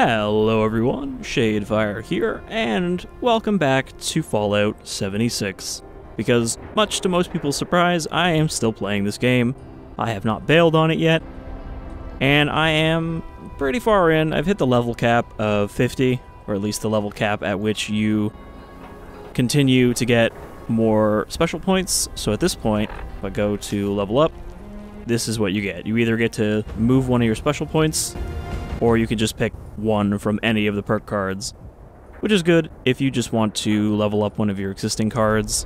Hello everyone, Shadefire here, and welcome back to Fallout 76. Because, much to most people's surprise, I am still playing this game. I have not bailed on it yet, and I am pretty far in. I've hit the level cap of 50, or at least the level cap at which you continue to get more special points. So at this point, if I go to level up, this is what you get. You either get to move one of your special points, or you can just pick one from any of the perk cards, which is good if you just want to level up one of your existing cards.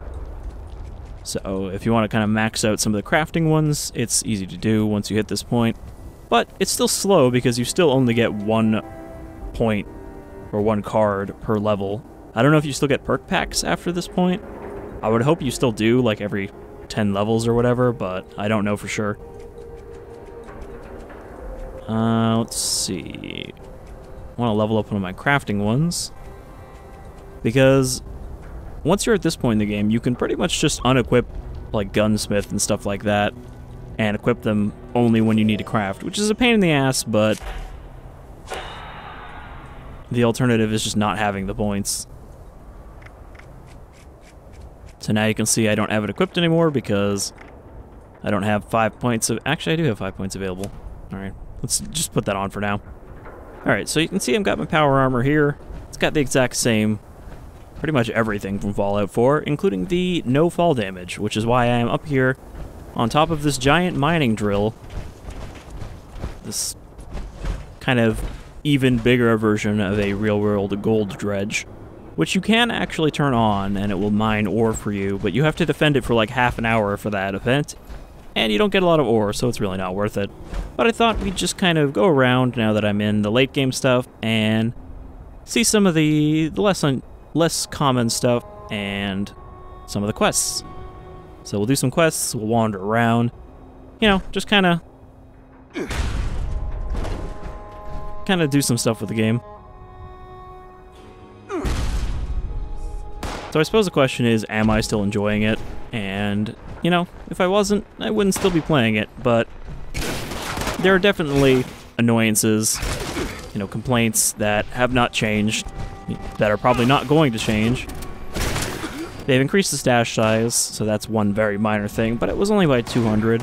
So if you want to kind of max out some of the crafting ones, it's easy to do once you hit this point. But it's still slow because you still only get 1 point or 1 card per level. I don't know if you still get perk packs after this point. I would hope you still do, like every 10 levels or whatever, but I don't know for sure. Let's see. I want to level up one of my crafting ones, because once you're at this point in the game, you can pretty much just unequip like gunsmith and stuff like that, and equip them only when you need to craft, which is a pain in the ass, but the alternative is just not having the points. So now you can see I don't have it equipped anymore because I don't have 5 points of... Actually, I do have 5 points available. Alright, let's just put that on for now. Alright, so you can see I've got my power armor here. It's got the exact same, pretty much everything from Fallout 4, including the no fall damage, which is why I am up here on top of this giant mining drill. This kind of even bigger version of a real-world gold dredge, which you can actually turn on and it will mine ore for you, but you have to defend it for like half an hour for that event, and you don't get a lot of ore, so it's really not worth it. But I thought we'd just kind of go around now that I'm in the late game stuff and see some of the less common stuff and some of the quests. So we'll do some quests, we'll wander around, you know, just kind of do some stuff with the game. So I suppose the question is, am I still enjoying it? And, you know, if I wasn't, I wouldn't still be playing it, but there are definitely annoyances, you know, complaints that have not changed, that are probably not going to change. They've increased the stash size, so that's one very minor thing, but it was only by 200.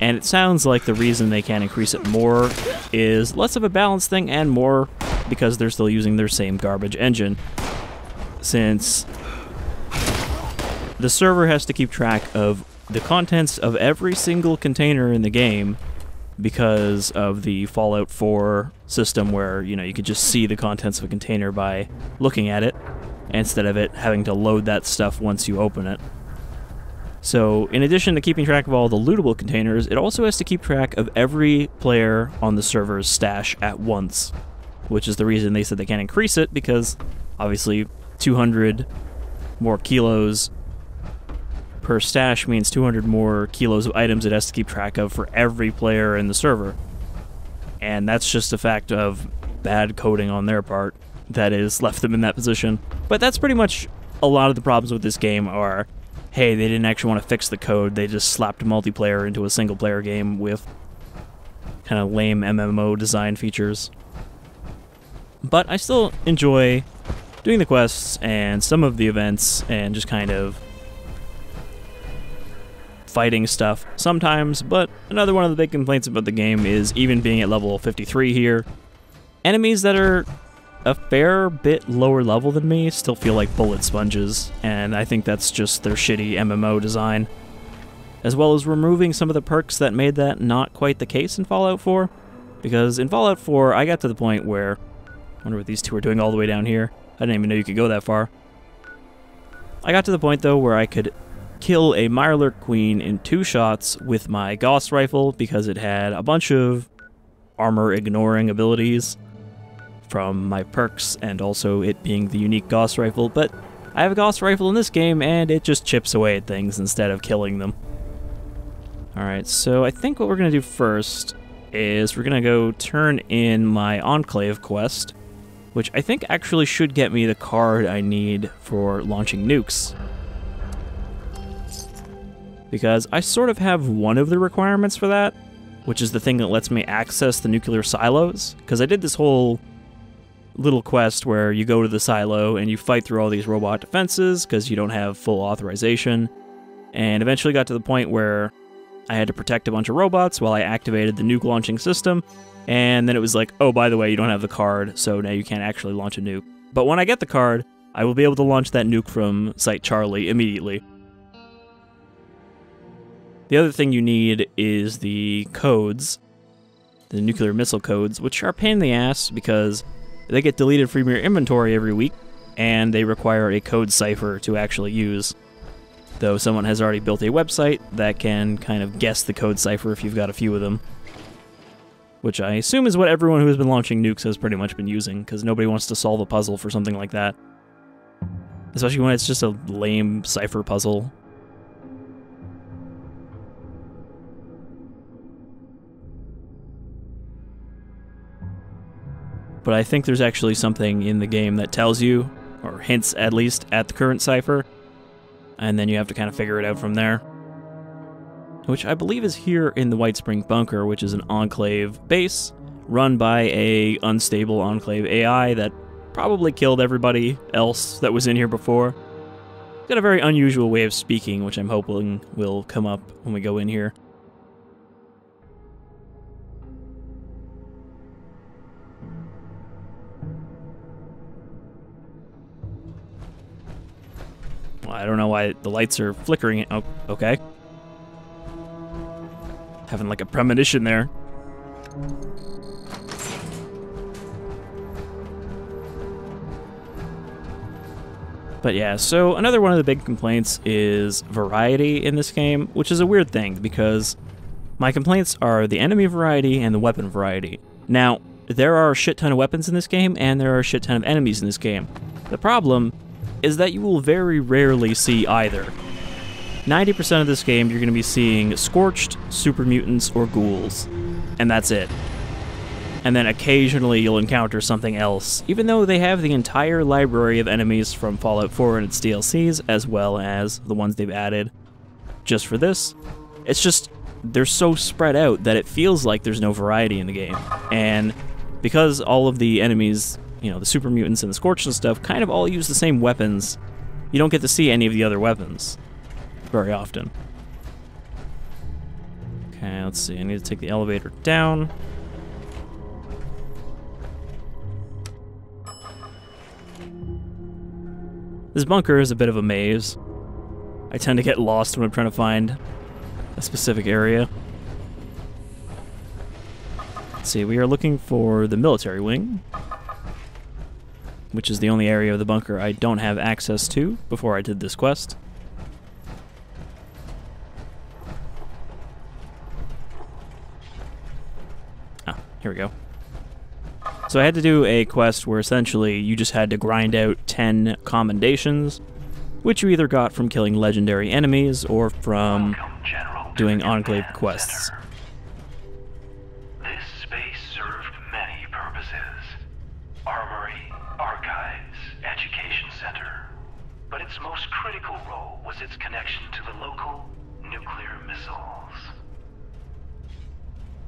And it sounds like the reason they can't increase it more is less of a balance thing and more because they're still using their same garbage engine. Since the server has to keep track of the contents of every single container in the game because of the Fallout 4 system where, you know, you could just see the contents of a container by looking at it, instead of it having to load that stuff once you open it. So, in addition to keeping track of all the lootable containers, it also has to keep track of every player on the server's stash at once, which is the reason they said they can't increase it, because obviously 200 more kilos per stash means 200 more kilos of items it has to keep track of for every player in the server. And that's just a fact of bad coding on their part that has left them in that position. But that's pretty much a lot of the problems with this game are, hey, they didn't actually want to fix the code, they just slapped multiplayer into a single player game with kind of lame MMO design features. But I still enjoy doing the quests and some of the events and just kind of fighting stuff sometimes, but another one of the big complaints about the game is, even being at level 53 here, enemies that are a fair bit lower level than me still feel like bullet sponges, and I think that's just their shitty MMO design, as well as removing some of the perks that made that not quite the case in Fallout 4, because in Fallout 4 I got to the point where, I wonder what these two are doing all the way down here. I didn't even know you could go that far. I got to the point though where I could kill a Mirelurk Queen in 2 shots with my Gauss rifle because it had a bunch of armor ignoring abilities from my perks and also it being the unique Gauss rifle, but I have a Gauss rifle in this game and it just chips away at things instead of killing them. Alright, so I think what we're going to do first is we're going to go turn in my Enclave quest, which I think actually should get me the card I need for launching nukes. Because I sort of have one of the requirements for that, which is the thing that lets me access the nuclear silos, because I did this whole little quest where you go to the silo and you fight through all these robot defenses because you don't have full authorization, and eventually got to the point where I had to protect a bunch of robots while I activated the nuke launching system, and then it was like, oh, by the way, you don't have the card, so now you can't actually launch a nuke. But when I get the card, I will be able to launch that nuke from Site Charlie immediately. The other thing you need is the codes, the nuclear missile codes, which are a pain in the ass because they get deleted from your inventory every week, and they require a code cipher to actually use. Though someone has already built a website that can kind of guess the code cipher if you've got a few of them. Which I assume is what everyone who has been launching nukes has pretty much been using, because nobody wants to solve a puzzle for something like that. Especially when it's just a lame cipher puzzle. But I think there's actually something in the game that tells you, or hints at least, at the current cipher, and then you have to kind of figure it out from there. Which I believe is here in the White Spring Bunker, which is an Enclave base, run by a unstable Enclave AI that probably killed everybody else that was in here before. It's got a very unusual way of speaking, which I'm hoping will come up when we go in here. I don't know why the lights are flickering. Oh, okay. Having like a premonition there. But yeah, so another one of the big complaints is variety in this game, which is a weird thing because my complaints are the enemy variety and the weapon variety. Now, there are a shit ton of weapons in this game and there are a shit ton of enemies in this game. The problem is that you will very rarely see either. 90% of this game, you're going to be seeing Scorched, Super Mutants, or Ghouls, and that's it. And then occasionally you'll encounter something else, even though they have the entire library of enemies from Fallout 4 and its DLCs, as well as the ones they've added just for this. It's just, they're so spread out that it feels like there's no variety in the game. And because all of the enemies, you know, the Super Mutants and the Scorched and stuff, kind of all use the same weapons, you don't get to see any of the other weapons very often. Okay, let's see, I need to take the elevator down. This bunker is a bit of a maze. I tend to get lost when I'm trying to find a specific area. Let's see, we are looking for the military wing, which is the only area of the bunker I don't have access to before I did this quest. Ah, here we go. So I had to do a quest where essentially you just had to grind out 10 commendations, which you either got from killing legendary enemies or from doing Enclave quests. This space served many purposes. Armory, archives, education center. But its most critical role was its connection to the local nuclear missiles.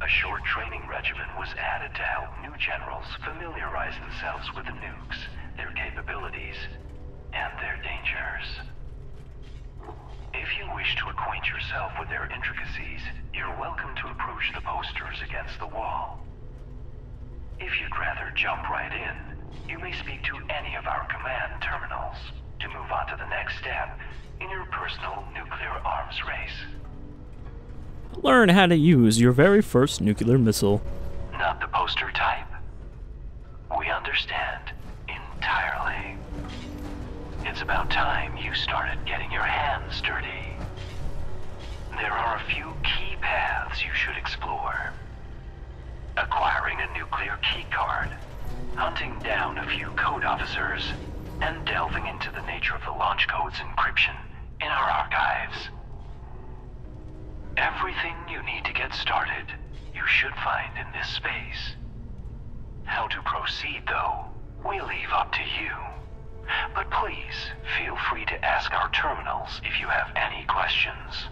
A short training regimen was added to help new generals familiarize themselves with the nukes, their capabilities, and their dangers. If you wish to acquaint yourself with their intricacies, you're welcome to approach the posters against the wall. If you'd rather jump right in, you may speak to any of our command terminals to move on to the next step in your personal nuclear arms race. Learn how to use your very first nuclear missile. Not the poster type? We understand entirely. It's about time you started getting your hands dirty. There are a few key paths you should explore. Acquiring a nuclear keycard, hunting down a few code officers, and delving into the nature of the launch code's encryption in our archives. Everything you need to get started, you should find in this space. How to proceed, though, we leave up to you. But please, feel free to ask our terminals if you have any questions.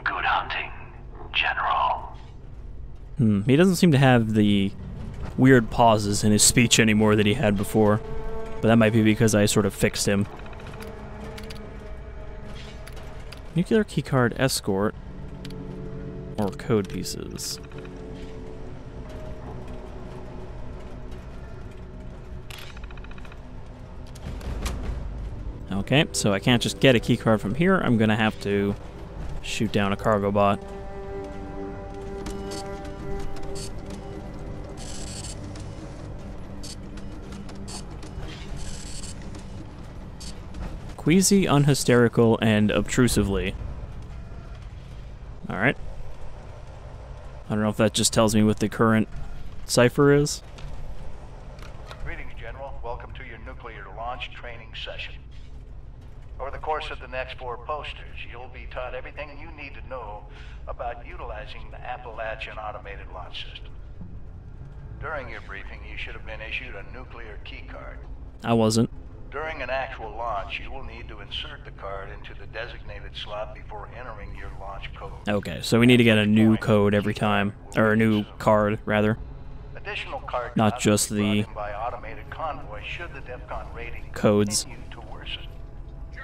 Good hunting, General. He doesn't seem to have the weird pauses in his speech anymore that he had before. But that might be because I sort of fixed him. Nuclear keycard escort or code pieces. Okay, so I can't just get a keycard from here. I'm gonna have to shoot down a cargo bot. Queasy, unhysterical, and obtrusively. Alright. I don't know if that just tells me what the current cipher is. Greetings, General. Welcome to your nuclear launch training session. Over the course of the next 4 posters, you'll be taught everything you need to know about utilizing the Appalachian automated launch system. During your briefing, you should have been issued a nuclear keycard. I wasn't. During an actual launch, you will need to insert the card into the designated slot before entering your launch code. Okay, so we need to get a new code every time. Or a new card, rather. Additional card not just the by automated convoy should the DEFCON rating codes. continue to worsen.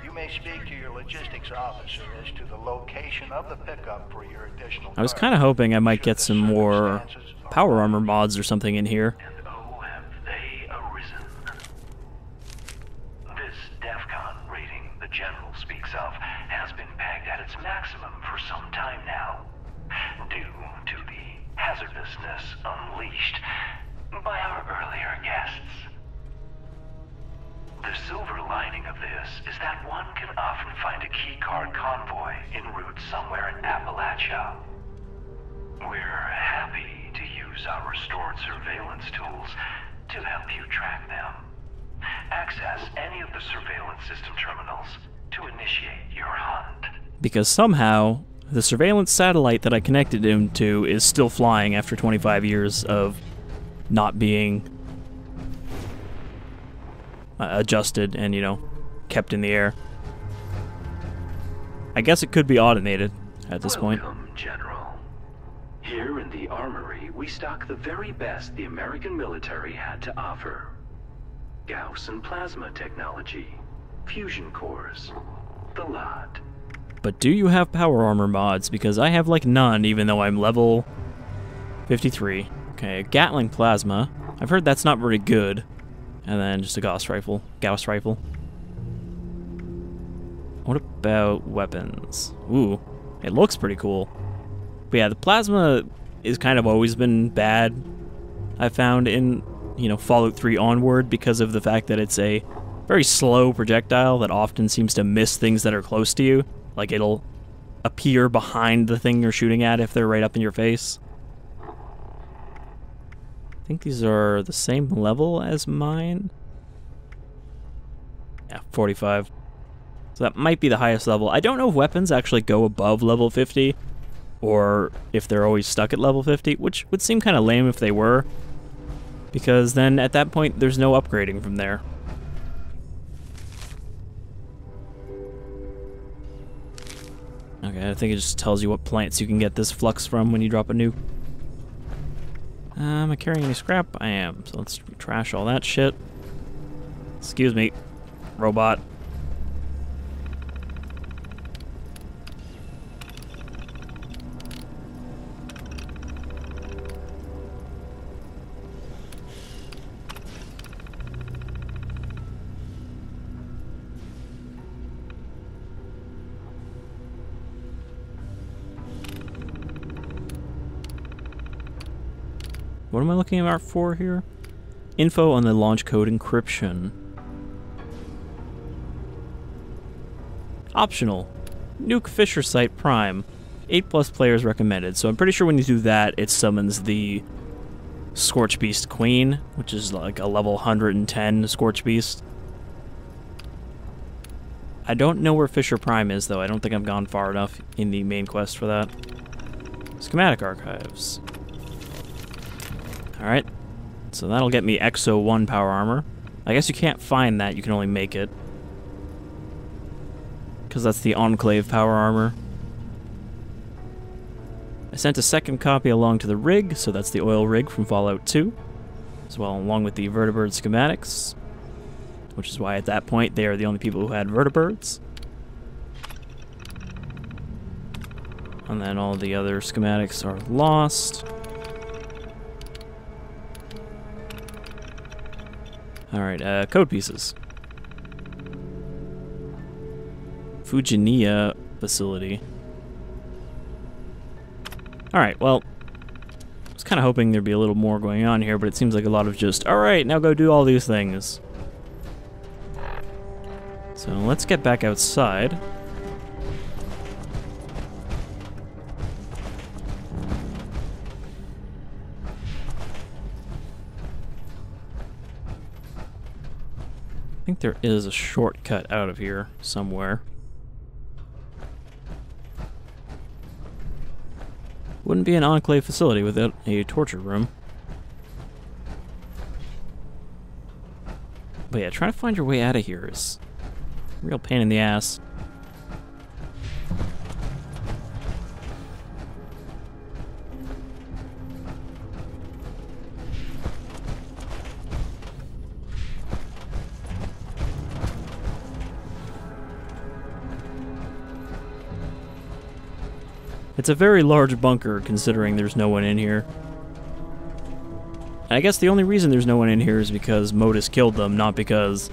You may speak to your logistics officer as to the location of the pickup for your additional I was kind of hoping I might get some more power armor mods or something in here. And oh, have they arisen. This DEFCON rating the General speaks of has been pegged at its maximum for some time now, due to the hazardousness unleashed by our earlier guests. The silver lining of this is that one can often find a keycard convoy en route somewhere in Appalachia. We're happy to use our restored surveillance tools to help you track them. Access any of the surveillance system terminals to initiate your hunt. Because somehow, the surveillance satellite that I connected him to is still flying after 25 years of not being adjusted and, you know, kept in the air. I guess it could be automated at this point. Welcome, General. Here in the armory, we stock the very best the American military had to offer. Gauss and plasma technology, fusion cores, the lot. But do you have power armor mods? Because I have like none, even though I'm level 53. Okay, Gatling plasma. I've heard that's not very good. And then just a Gauss rifle. What about weapons? Ooh, it looks pretty cool. But yeah, the plasma is kind of always been bad, I found in, you know, Fallout 3 onward, because of the fact that it's a very slow projectile that often seems to miss things that are close to you. Like, it'll appear behind the thing you're shooting at if they're right up in your face. I think these are the same level as mine. Yeah, 45. So that might be the highest level. I don't know if weapons actually go above level 50, or if they're always stuck at level 50, which would seem kind of lame if they were, because then at that point there's no upgrading from there. Okay, I think it just tells you what plants you can get this flux from when you drop a nuke. Am I carrying any scrap? I am, so let's trash all that shit. Excuse me, robot. What am I looking out for here? Info on the launch code encryption. Optional. Nuke Fisher Site Prime. 8+ players recommended. So I'm pretty sure when you do that, it summons the Scorch Beast Queen, which is like a level 110 Scorch Beast. I don't know where Fisher Prime is, though. I don't think I've gone far enough in the main quest for that. Schematic archives. Alright, so that'll get me Exo 1 power armor. I guess you can't find that, you can only make it. Because that's the Enclave power armor. I sent a second copy along to the rig, so that's the oil rig from Fallout 2. as well, along with the vertibird schematics, which is why at that point they are the only people who had vertibirds. And then all the other schematics are lost. Alright, code pieces. Fujinia facility. Alright, well, I was kind of hoping there'd be a little more going on here, but it seems like a lot of just, alright, now go do all these things. So let's get back outside. I think there is a shortcut out of here somewhere. Wouldn't be an enclave facility without a torture room. But yeah, trying to find your way out of here is a real pain in the ass. It's a very large bunker, considering there's no one in here. I guess the only reason there's no one in here is because Modus killed them, not because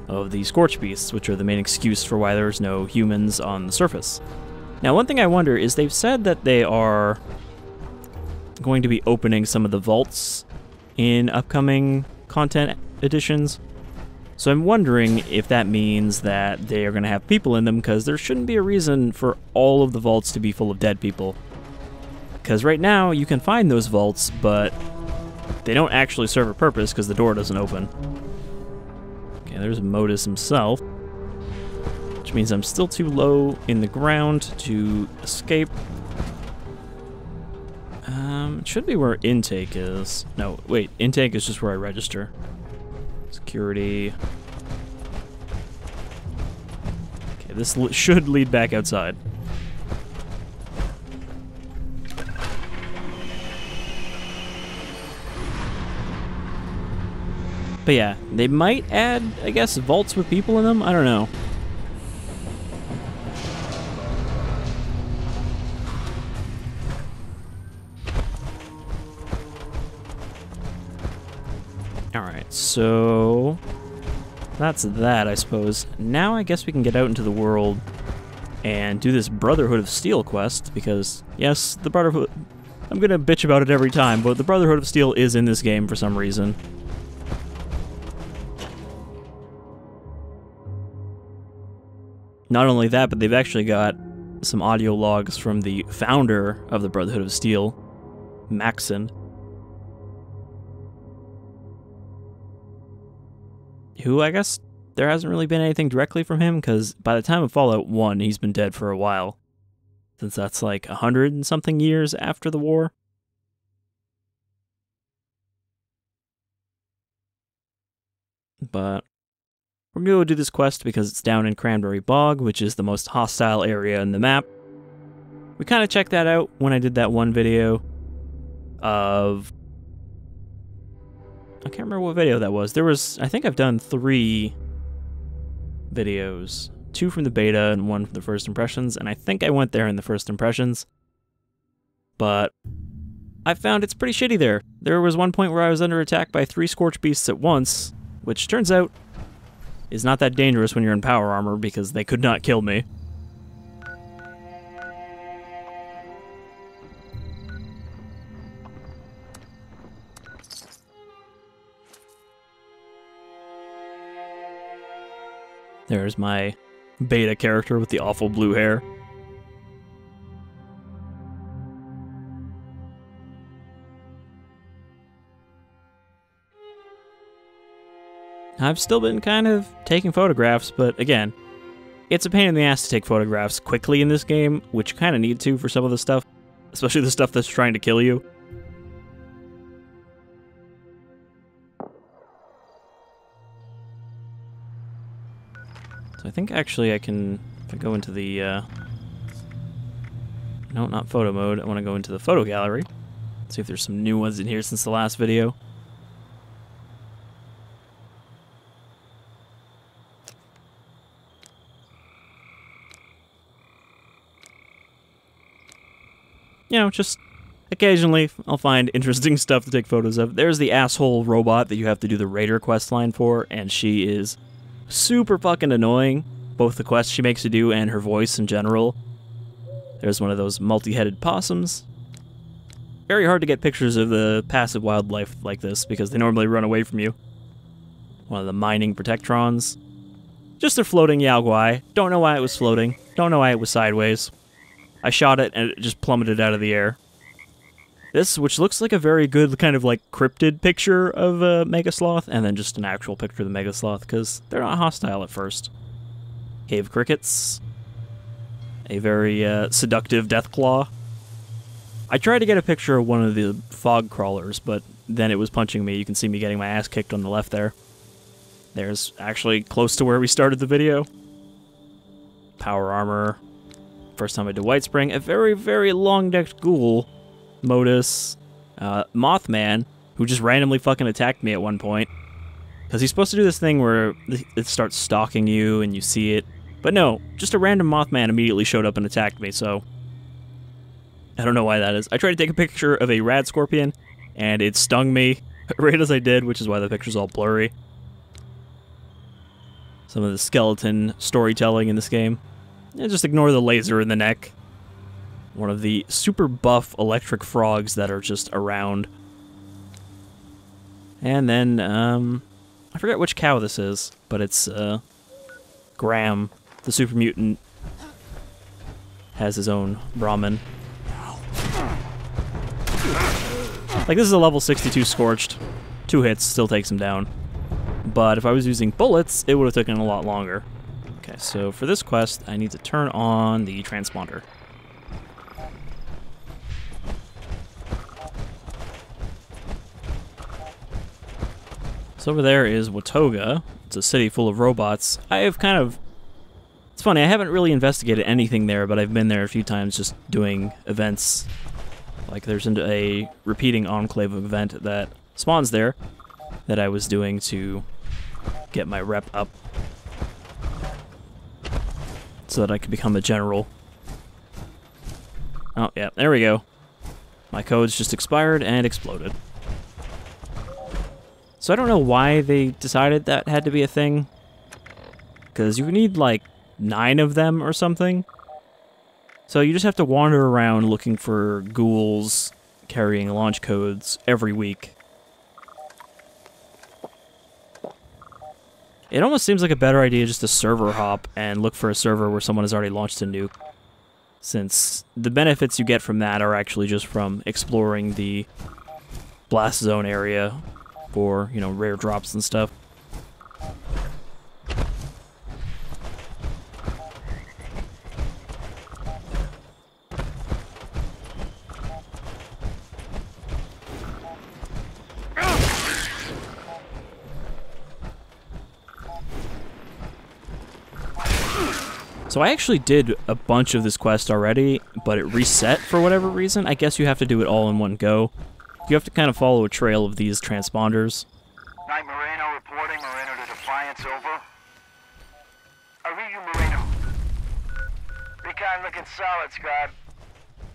of the Scorch Beasts, which are the main excuse for why there's no humans on the surface. Now, one thing I wonder is they've said that they are going to be opening some of the vaults in upcoming content editions. So I'm wondering if that means that they are going to have people in them, because there shouldn't be a reason for all of the vaults to be full of dead people. Because right now, you can find those vaults, but they don't actually serve a purpose because the door doesn't open. Okay, there's Modus himself. Which means I'm still too low in the ground to escape. It should be where intake is. No, wait, intake is just where I register. Security. Okay, this should lead back outside. But yeah, they might add, I guess, vaults with people in them? I don't know. Alright, so that's that, I suppose. Now I guess we can get out into the world and do this Brotherhood of Steel quest, because, yes, the Brotherhood... I'm gonna bitch about it every time, but the Brotherhood of Steel is in this game for some reason. Not only that, but they've actually got some audio logs from the founder of the Brotherhood of Steel, Maxon, who, I guess, there hasn't really been anything directly from him, because by the time of Fallout 1, he's been dead for a while. Since that's like 100 and something years after the war. But we're going to go do this quest because it's down in Cranberry Bog, which is the most hostile area in the map. We kind of checked that out when I did that one video of... I can't remember what video that was. There was, I think I've done 3 videos. 2 from the beta and 1 from the first impressions, and I think I went there in the first impressions. But I found it's pretty shitty there. There was one point where I was under attack by 3 Scorch Beasts at once, which turns out is not that dangerous when you're in power armor, because they could not kill me. There's my beta character with the awful blue hair. I've still been kind of taking photographs, but again, it's a pain in the ass to take photographs quickly in this game, which you kind of need to for some of the stuff, especially the stuff that's trying to kill you. So I think actually I can, if I go into the, no, not photo mode, I want to go into the photo gallery, see if there's some new ones in here since the last video. you know, just occasionally I'll find interesting stuff to take photos of. There's the asshole robot that you have to do the Raider quest line for, and she is super fucking annoying. Both the quests she makes you do and her voice in general. There's one of those multi-headed possums. Very hard to get pictures of the passive wildlife like this because they normally run away from you. One of the mining protectrons. Just a floating Yao Guai. Don't know why it was floating. Don't know why it was sideways. I shot it and it just plummeted out of the air. This, which looks like a very good kind of like cryptid picture of a Mega Sloth, and then just an actual picture of the Mega Sloth because they're not hostile at first. Cave crickets. A very seductive Deathclaw. I tried to get a picture of one of the fog crawlers, but then it was punching me. You can see me getting my ass kicked on the left there. There's actually close to where we started the video. Power armor. First time I did White Spring. A very, very long-decked ghoul. Modus. Mothman, who just randomly fucking attacked me at one point. Because he's supposed to do this thing where it starts stalking you and you see it. But no, just a random Mothman immediately showed up and attacked me, so I don't know why that is. I tried to take a picture of a rad scorpion, and it stung me right as I did, which is why the picture's all blurry. Some of the skeleton storytelling in this game. Yeah, just ignore the laser in the neck. One of the super buff electric frogs that are just around. And then, I forget which cow this is, but it's, Graham, the super mutant, has his own Brahmin. Like, this is a level 62 Scorched. 2 hits still takes him down. But if I was using bullets, it would have taken a lot longer. Okay, so for this quest, I need to turn on the Transponder. So over there is Watoga. It's a city full of robots. I have kind of... It's funny, I haven't really investigated anything there, but I've been there a few times just doing events. Like, there's a repeating Enclave event that spawns there that I was doing to get my rep up so that I could become a general. Oh, yeah, there we go. My code's just expired and exploded. So I don't know why they decided that had to be a thing. Because you need, like, 9 of them or something. So you just have to wander around looking for ghouls carrying launch codes every week. It almost seems like a better idea just to server hop and look for a server where someone has already launched a nuke. Since the benefits you get from that are actually just from exploring the blast zone area for, you know, rare drops and stuff. So I actually did a bunch of this quest already, but it reset for whatever reason. I guess you have to do it all in one go. You have to kind of follow a trail of these transponders. Night Moreno reporting. Moreno to Defiance, over. I read you, Moreno. Recon looking solid, Scott.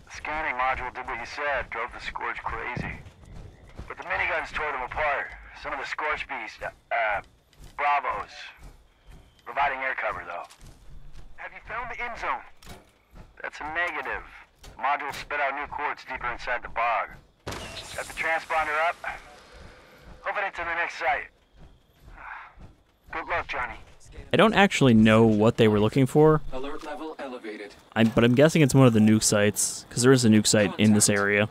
The scanning module did what you said, drove the Scorch crazy. But the miniguns tore them apart. Some of the Scorch beasts, Bravos. Providing air cover, though. Have you found the end zone? That's a negative. The module spit out new quartz deeper inside the bog. Got the transponder up. Hoping it's in the next site. Good luck, Johnny. I don't actually know what they were looking for. Alert level elevated. But I'm guessing it's one of the nuke sites, because there is a nuke site in this area.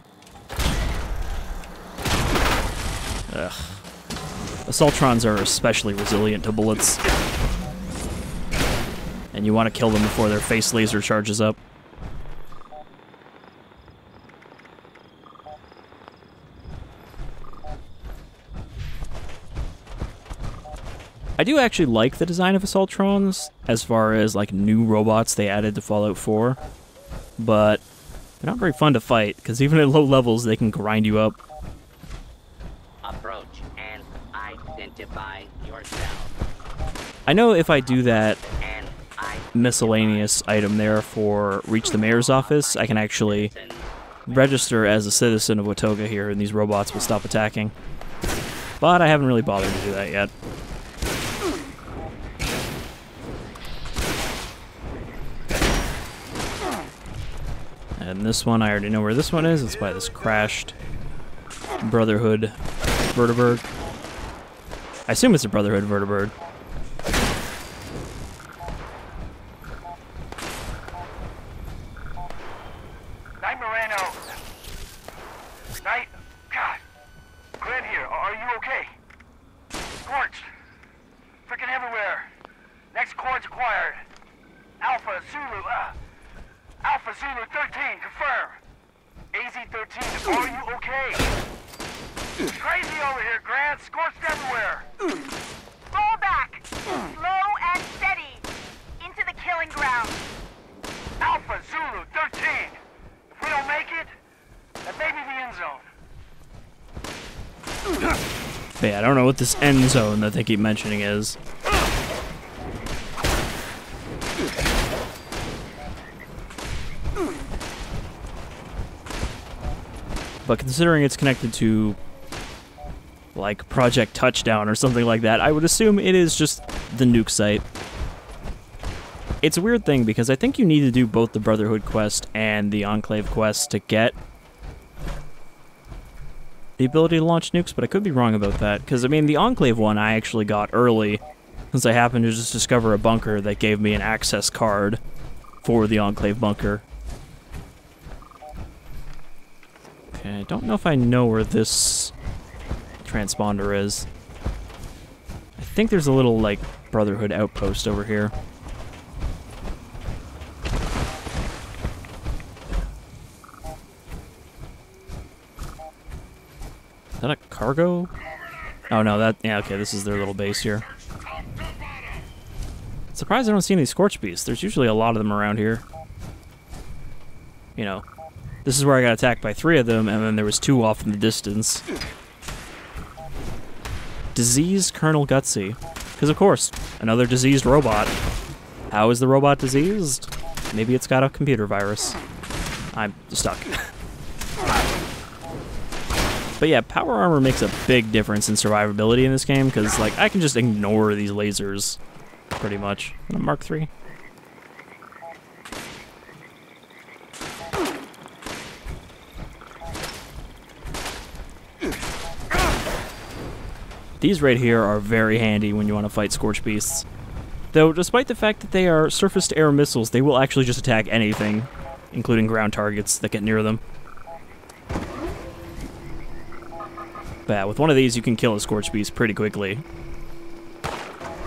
Ugh. Assaultrons are especially resilient to bullets. And you want to kill them before their face laser charges up. I do actually like the design of Assaultrons, as far as like new robots they added to Fallout 4, but they're not very fun to fight, because even at low levels they can grind you up. Approach and identify yourself. I know if I do that miscellaneous item there for Reach the Mayor's Office, I can actually register as a citizen of Watoga here, and these robots will stop attacking. But I haven't really bothered to do that yet. And this one, I already know where this one is. It's by this crashed Brotherhood vertibird. I assume it's a Brotherhood vertibird. Night Moreno. Night. God. Glenn here. Are you okay? Scorched. Freaking everywhere. Next coord's acquired. Alpha Zulu. Alpha Zulu 13. Confirm. AZ-13. Are you okay? It's crazy over here, Grant. Scorched everywhere. Roll back. Slow and steady. Into the killing ground. Alpha Zulu 13. If we don't make it, that may be the end zone. But yeah, I don't know what this end zone that they keep mentioning is. But considering it's connected to, like, Project Touchdown or something like that, I would assume it is just the nuke site. It's a weird thing, because I think you need to do both the Brotherhood quest and the Enclave quest to get the ability to launch nukes, but I could be wrong about that, because, I mean, the Enclave one I actually got early, since I happened to just discover a bunker that gave me an access card for the Enclave bunker. Okay, I don't know if I know where this transponder is. I think there's a little, like, Brotherhood outpost over here. Is that a cargo? Oh no, that, yeah, okay, this is their little base here. Surprised I don't see any Scorch Beasts. There's usually a lot of them around here. You know, this is where I got attacked by 3 of them, and then there was 2 off in the distance. Diseased Colonel Gutsy. Because of course, another diseased robot. How is the robot diseased? Maybe it's got a computer virus. I'm stuck. But yeah, power armor makes a big difference in survivability in this game, because, like, I can just ignore these lasers, pretty much. Mark III. These right here are very handy when you want to fight Scorch Beasts. Though, despite the fact that they are surface-to-air missiles, they will actually just attack anything, including ground targets that get near them. But yeah, with one of these, you can kill a Scorch Beast pretty quickly.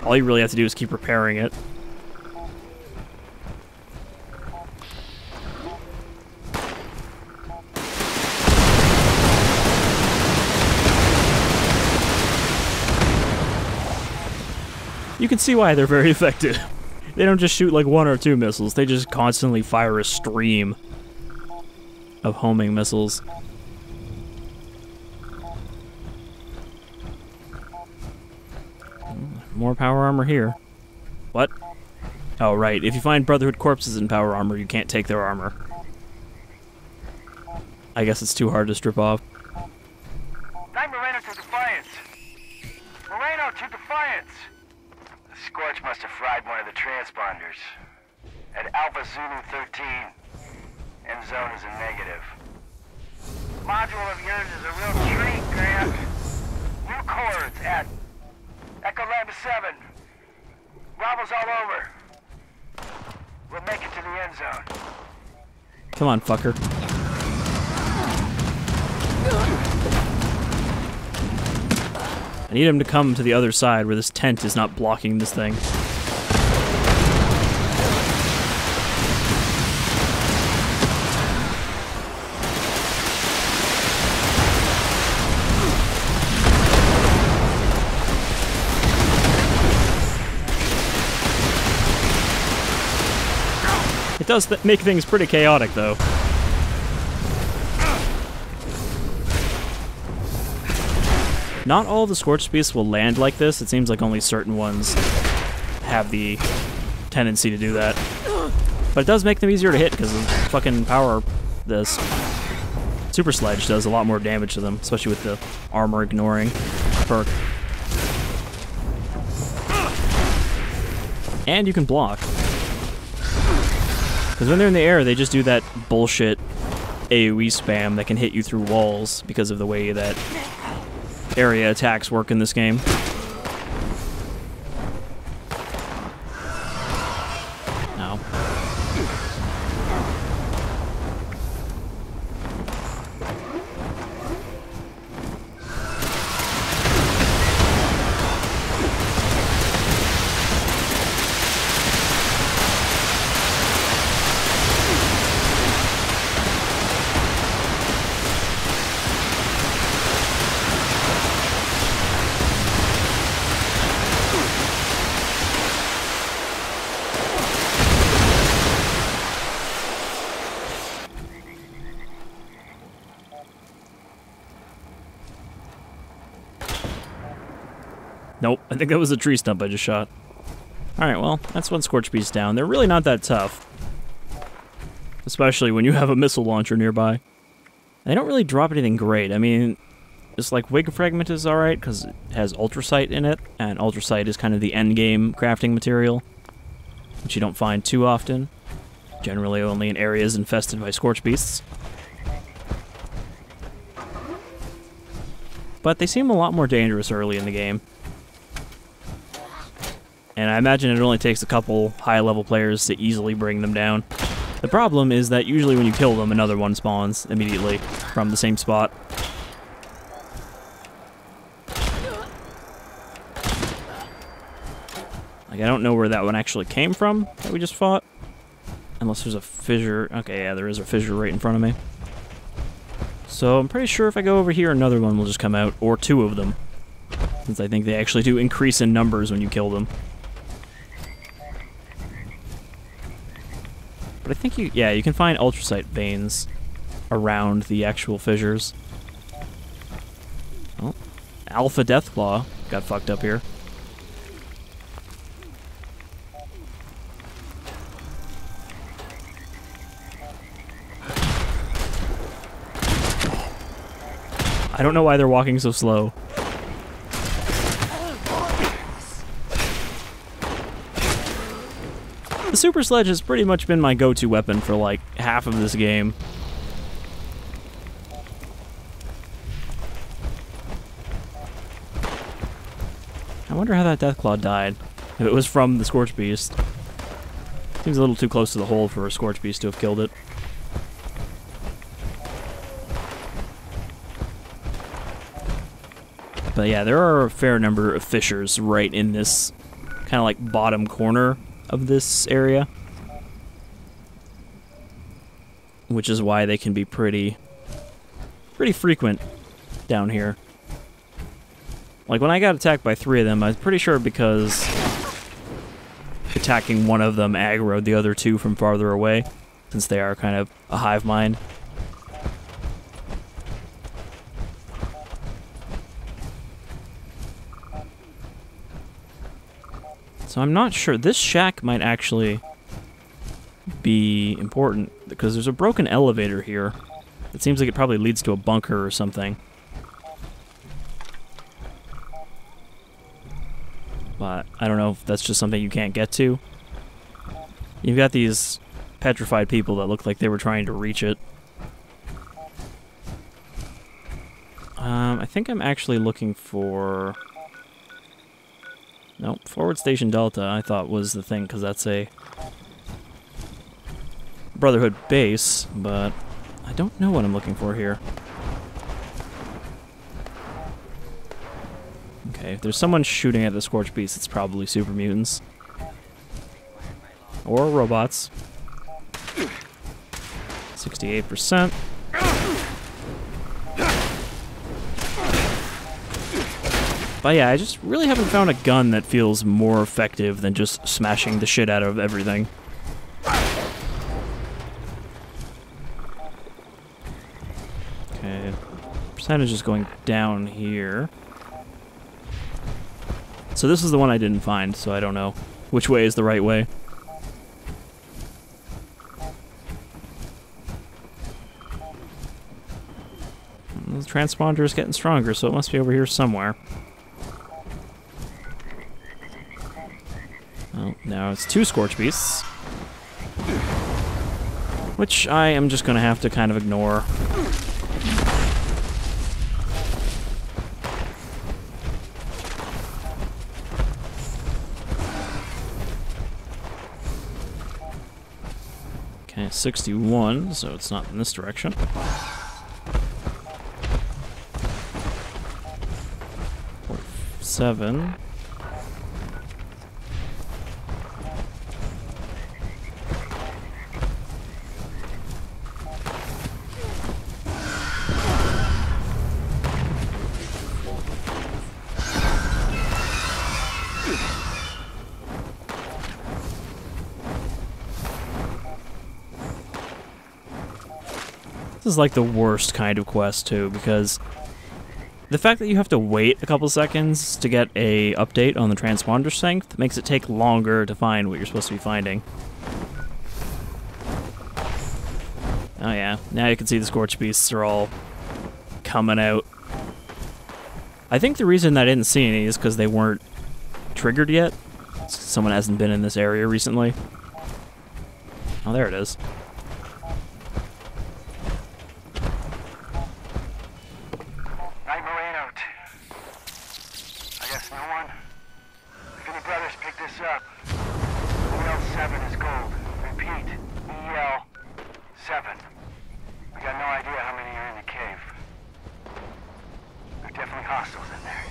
All you really have to do is keep repairing it. You can see why they're very effective. They don't just shoot like 1 or 2 missiles, they just constantly fire a stream of homing missiles. More power armor here. What? Oh, right. If you find Brotherhood corpses in power armor, you can't take their armor. I guess it's too hard to strip off. Night Moreno to Defiance. Moreno to Defiance. The Scorch must have fried one of the transponders. At Alpha Zulu 13, end zone is a negative. Module of yours is a real treat, Grant. New cords at Echo Lab 7. Bravo's all over. We'll make it to the end zone. Come on, fucker. I need him to come to the other side where this tent is not blocking this thing. It does make things pretty chaotic, though. Not all the Scorched Beasts will land like this. It seems like only certain ones have the tendency to do that. But it does make them easier to hit because of fucking power this. Super Sledge does a lot more damage to them, especially with the armor ignoring perk. And you can block. Because when they're in the air, they just do that bullshit AoE spam that can hit you through walls because of the way that area attacks work in this game. No. Nope, I think that was a tree stump I just shot. Alright, well, that's one Scorch Beast down. They're really not that tough. Especially when you have a missile launcher nearby. They don't really drop anything great. I mean, just like Wig Fragment is alright, because it has Ultrasight in it, and Ultrasight is kind of the endgame crafting material, which you don't find too often. Generally only in areas infested by Scorch Beasts. But they seem a lot more dangerous early in the game. And I imagine it only takes a couple high-level players to easily bring them down. The problem is that usually when you kill them, another one spawns immediately from the same spot. Like, I don't know where that one actually came from that we just fought. Unless there's a fissure. Okay, yeah, there is a fissure right in front of me. So I'm pretty sure if I go over here, another one will just come out, or two of them. Since I think they actually do increase in numbers when you kill them. But I think you can find Ultrasight veins around the actual fissures. Oh, Alpha Deathclaw got fucked up here. I don't know why they're walking so slow. The Super Sledge has pretty much been my go-to weapon for like half of this game. I wonder how that Deathclaw died. If it was from the Scorch Beast. Seems a little too close to the hole for a Scorch Beast to have killed it. But yeah, there are a fair number of fissures right in this kind of like bottom corner of this area. Which is why they can be pretty frequent down here. Like when I got attacked by 3 of them, I was pretty sure because attacking one of them aggroed the other 2 from farther away, since they are kind of a hive mind. So I'm not sure. This shack might actually be important, because there's a broken elevator here. It seems like it probably leads to a bunker or something. But I don't know if that's just something you can't get to. You've got these petrified people that look like they were trying to reach it. I think I'm actually looking for... Nope, Forward Station Delta I thought was the thing, because that's a Brotherhood base, but I don't know what I'm looking for here. Okay, if there's someone shooting at the Scorch Beast, it's probably super mutants. Or robots. 68%. But yeah, I just really haven't found a gun that feels more effective than just smashing the shit out of everything. Okay, percentage is going down here. So this is the one I didn't find, so I don't know which way is the right way. transponder is getting stronger, so it must be over here somewhere. Oh, now it's 2 Scorch Beasts. Which I am just gonna have to kind of ignore. Okay, 61, so it's not in this direction. 47. This is like the worst kind of quest too, because the fact that you have to wait a couple seconds to get a update on the transponder strength makes it take longer to find what you're supposed to be finding. Oh yeah, now you can see the Scorch Beasts are all coming out. I think the reason I didn't see any is because they weren't triggered yet. Someone hasn't been in this area recently. Oh, there it is. Up. EL7 is gold. Repeat, EL7. We got no idea how many are in the cave. There are definitely hostiles in there.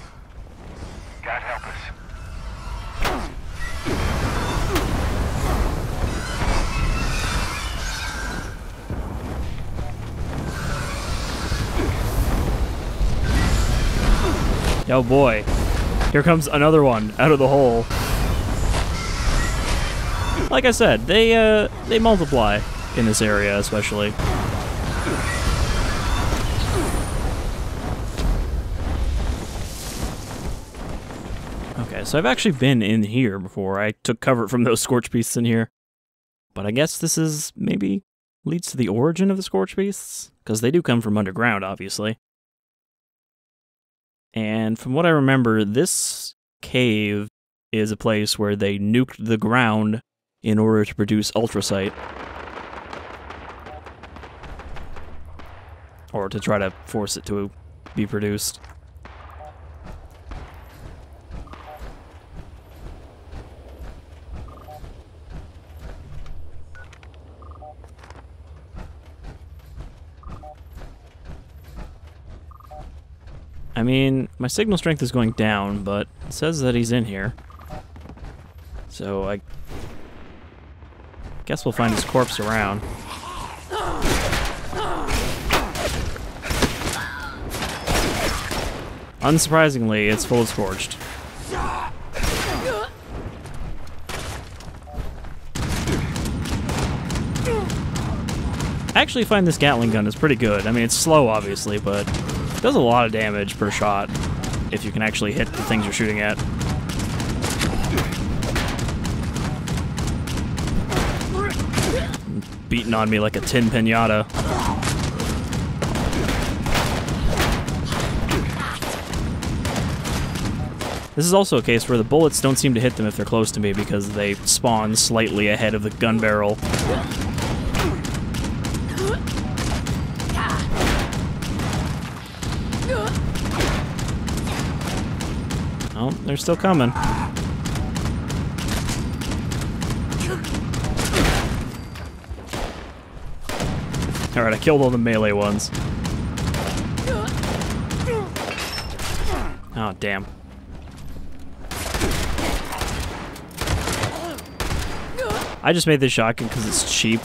God help us. Oh boy. Here comes another one out of the hole. Like I said, they multiply in this area, especially. Okay, so I've actually been in here before. I took cover from those Scorch Beasts in here. But I guess this is maybe leads to the origin of the Scorch Beasts, because they do come from underground, obviously. And from what I remember, this cave is a place where they nuked the ground in order to produce ultracite. Or to try to force it to be produced. I mean, my signal strength is going down, but it says that he's in here. So I guess we'll find his corpse around. Unsurprisingly, it's full of scorched. I actually find this Gatling gun is pretty good. I mean, it's slow, obviously, but it does a lot of damage per shot if you can actually hit the things you're shooting at. Beating on me like a tin pinata. This is also a case where the bullets don't seem to hit them if they're close to me because they spawn slightly ahead of the gun barrel. Oh, they're still coming. Alright, I killed all the melee ones. Oh, damn. I just made this shotgun because it's cheap.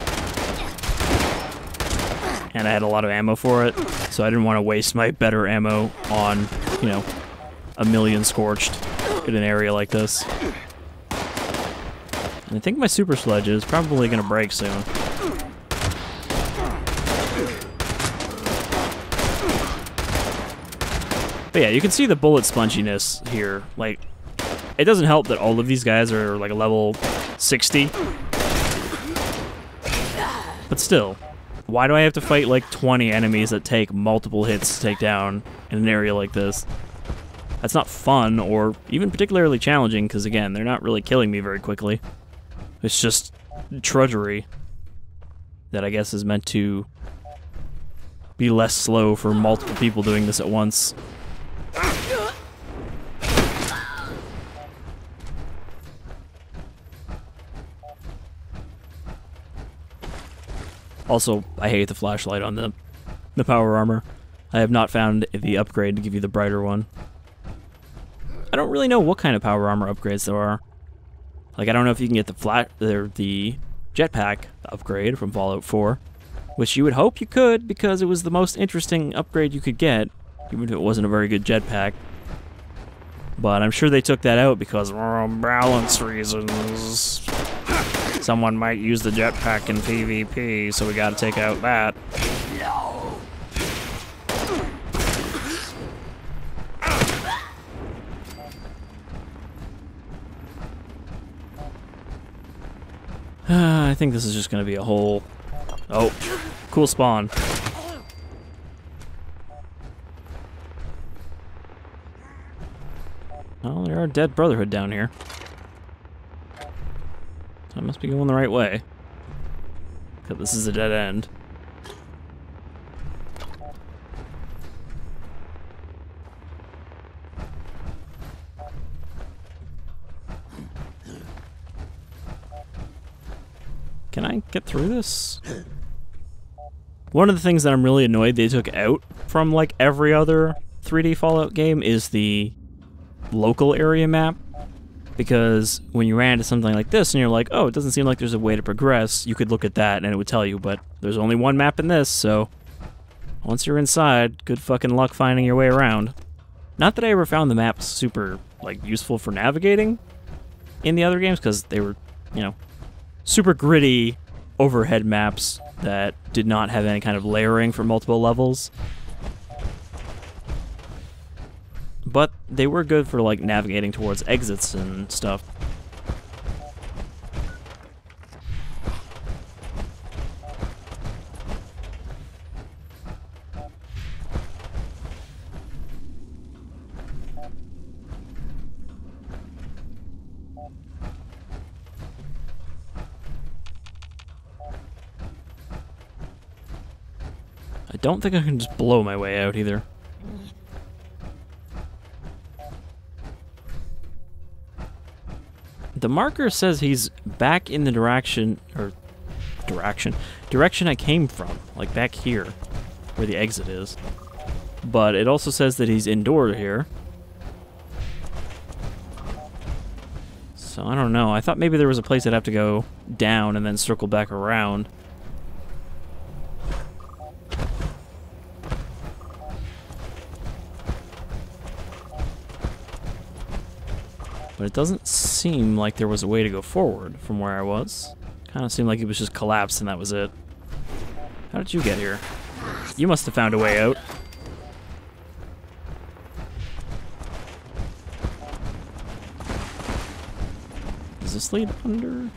And I had a lot of ammo for it, so I didn't want to waste my better ammo on, you know, a million scorched in an area like this. And I think my super sledge is probably going to break soon. But yeah, you can see the bullet sponginess here. Like, it doesn't help that all of these guys are like a level 60. But still, Why do I have to fight like 20 enemies that take multiple hits to take down in an area like this? That's not fun or even particularly challenging because, again, they're not really killing me very quickly. It's just drudgery that I guess is meant to be less slow for multiple people doing this at once. Also, I hate the flashlight on the power armor. I have not found the upgrade to give you the brighter one. I don't really know what kind of power armor upgrades there are. Like, I don't know if you can get the jetpack upgrade from Fallout 4, which you would hope you could because it was the most interesting upgrade you could get, even if it wasn't a very good jetpack. But I'm sure they took that out because of balance reasons. Someone might use the jetpack in PvP, so we gotta take out that. I think this is just gonna be a whole... Oh, cool spawn. Well, there are dead Brotherhood down here. So I must be going the right way. Because this is a dead end. Can I get through this? One of the things that I'm really annoyed they took out from like every other 3D Fallout game is the local area map. Because when you ran into something like this and you're like, oh, it doesn't seem like there's a way to progress, you could look at that and it would tell you, but there's only one map in this, so once you're inside, good fucking luck finding your way around. Not that I ever found the maps super, like, useful for navigating in the other games, because they were, you know, super gritty overhead maps that did not have any kind of layering for multiple levels. But they were good for, like, navigating towards exits and stuff. I don't think I can just blow my way out either. The marker says he's back in the direction I came from, like back here, where the exit is. But it also says that he's indoor here. So I don't know. I thought maybe there was a place I'd have to go down and then circle back around. But it doesn't seem like there was a way to go forward from where I was. Kind of seemed like it was just collapsed and that was it. How did you get here? You must have found a way out. Does this lead under?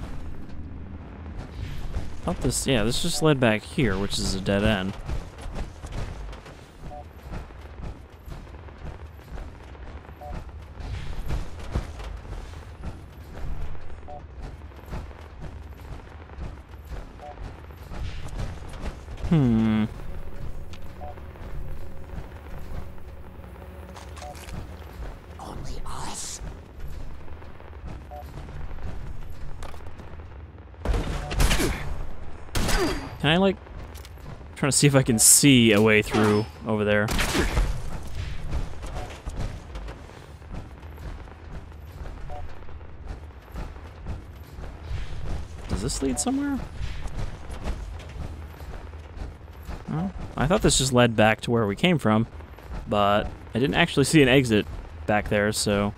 I thought this, yeah, this just led back here, which is a dead end. Only us. Can I, like, trying to see if I can see a way through over there. Does this lead somewhere? Well, I thought this just led back to where we came from, but I didn't actually see an exit back there, so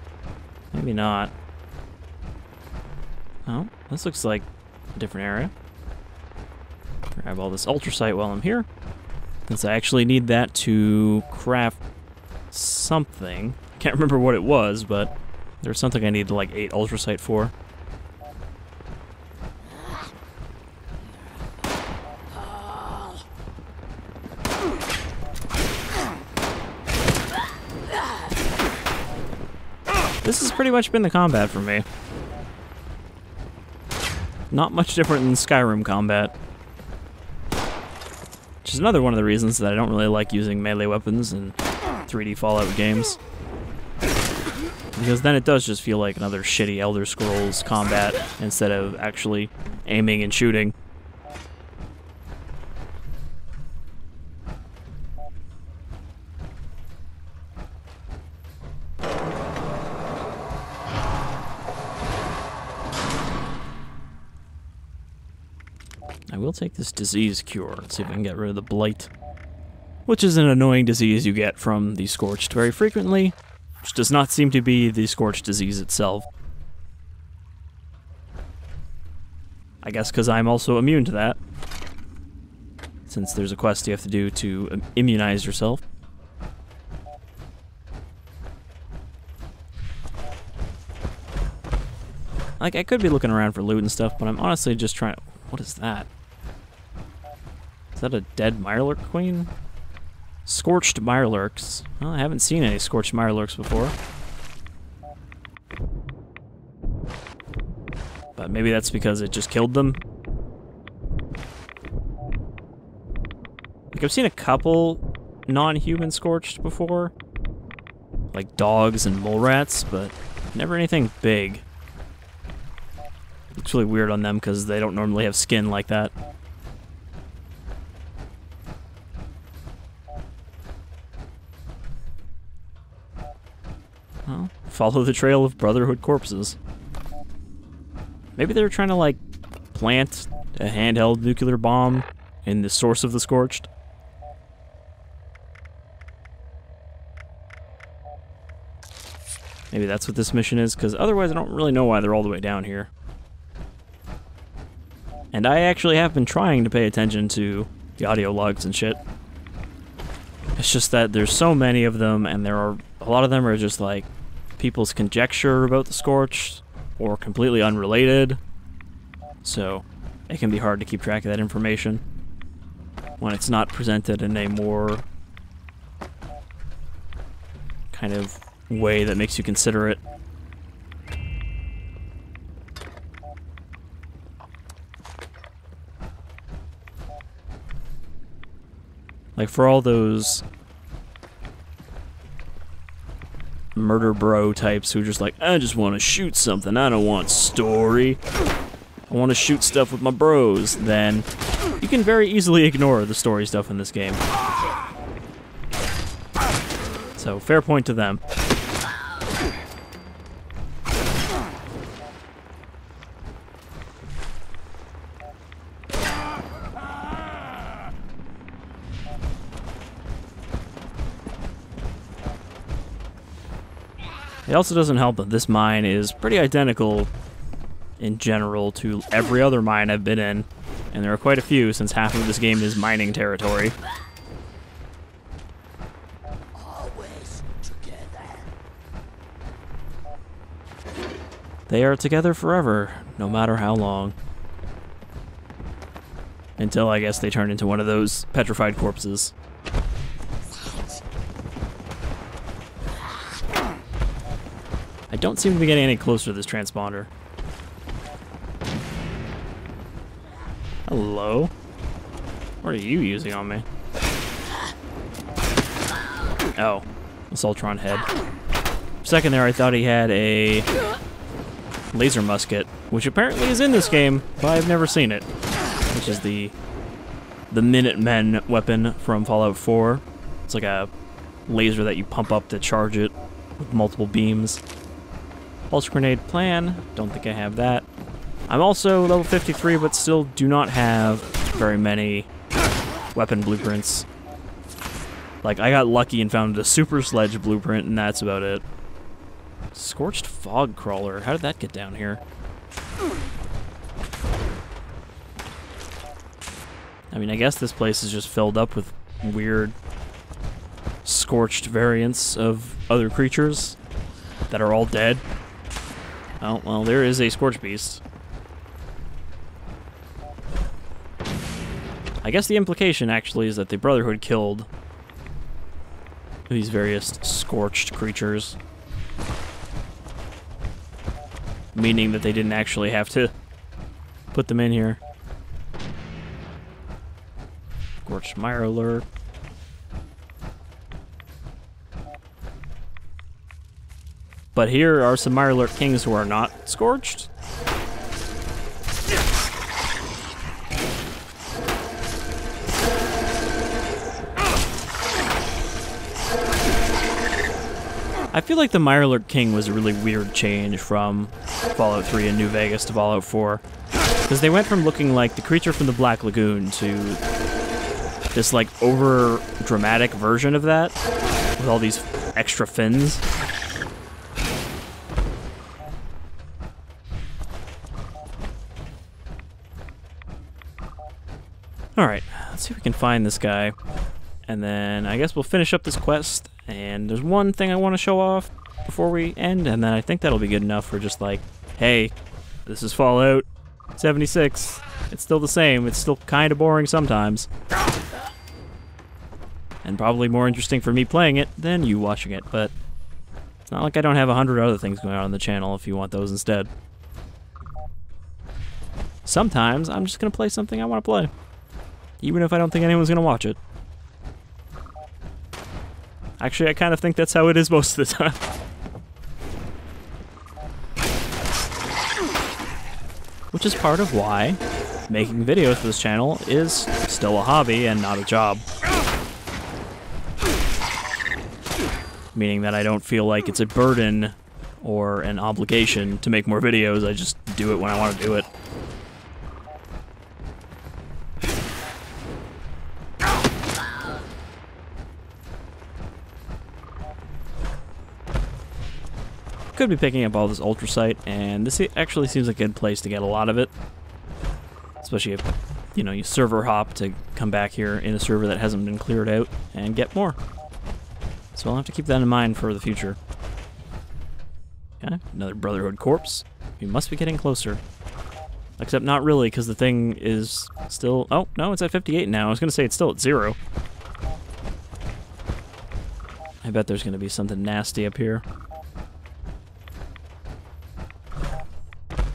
maybe not. Oh, this looks like a different area. Grab all this ultracite while I'm here, since I actually need that to craft something. I can't remember what it was, but there was something I needed like 8 ultracite for. this has pretty much been the combat for me. Not much different than Skyrim combat. Which is another one of the reasons that I don't really like using melee weapons in 3D Fallout games. Because then it does just feel like another shitty Elder Scrolls combat instead of actually aiming and shooting. I will take this disease cure. Let's see if I can get rid of the blight. Which is an annoying disease you get from the Scorched very frequently, which does not seem to be the Scorched disease itself. I guess because I'm also immune to that, since there's a quest you have to do to immunize yourself. Like, I could be looking around for loot and stuff, but I'm honestly just trying to... What is that? Is that a dead Mirelurk queen? Scorched Mirelurks. Well, I haven't seen any Scorched Mirelurks before. But maybe that's because it just killed them. Like, I've seen a couple non-human Scorched before. Like dogs and mole rats, but never anything big. Looks really weird on them because they don't normally have skin like that. Well, follow the trail of Brotherhood corpses. Maybe they're trying to, like, plant a handheld nuclear bomb in the source of the Scorched. Maybe that's what this mission is, because otherwise I don't really know why they're all the way down here. And I actually have been trying to pay attention to the audio logs and shit. It's just that there's so many of them, and there are a lot of them are just like people's conjecture about the Scorched, or completely unrelated. So it can be hard to keep track of that information when it's not presented in a more kind of way that makes you consider it. Like, for all those murder bro types who are just like, I just want to shoot something, I don't want story, I want to shoot stuff with my bros, then you can very easily ignore the story stuff in this game. So, fair point to them. It also doesn't help that this mine is pretty identical in general to every other mine I've been in, and there are quite a few since half of this game is mining territory. Always together. They are together forever, no matter how long. Until, I guess, they turn into one of those petrified corpses. I don't seem to be getting any closer to this transponder. Hello? What are you using on me? Oh, Assaultron head. For a second there, I thought he had a laser musket, which apparently is in this game, but I've never seen it. Which is the Minutemen weapon from Fallout 4. It's like a laser that you pump up to charge it with multiple beams. Pulse grenade plan, don't think I have that. I'm also level 53, but still do not have very many weapon blueprints. Like, I got lucky and found a super sledge blueprint, and that's about it. Scorched fog crawler, how did that get down here? I mean, I guess this place is just filled up with weird scorched variants of other creatures that are all dead. Oh, well, there is a Scorch Beast. I guess the implication, actually, is that the Brotherhood killed these various scorched creatures. meaning that they didn't actually have to put them in here. Scorched Mirelurk. But here are some Mirelurk Kings who are not scorched. I feel like the Mirelurk King was a really weird change from Fallout 3 and New Vegas to Fallout 4. Because they went from looking like the creature from the Black Lagoon to this, like, over-dramatic version of that, with all these extra fins. Alright, let's see if we can find this guy. And then I guess we'll finish up this quest. And there's one thing I want to show off before we end, and then I think that'll be good enough for just like, hey, this is Fallout 76. It's still the same. It's still kind of boring sometimes. And probably more interesting for me playing it than you watching it, but it's not like I don't have 100 other things going on the channel if you want those instead. Sometimes I'm just going to play something I want to play, even if I don't think anyone's going to watch it. Actually, I kind of think that's how it is most of the time. Which is part of why making videos for this channel is still a hobby and not a job. Meaning that I don't feel like it's a burden or an obligation to make more videos, I just do it when I want to do it. Could be picking up all this ultracite, and this actually seems like a good place to get a lot of it. Especially if, you know, you server hop to come back here in a server that hasn't been cleared out and get more. So I'll have to keep that in mind for the future. Okay, another Brotherhood corpse. We must be getting closer. Except not really, because the thing is still... Oh, no, it's at 58 now. I was going to say it's still at 0. I bet there's going to be something nasty up here.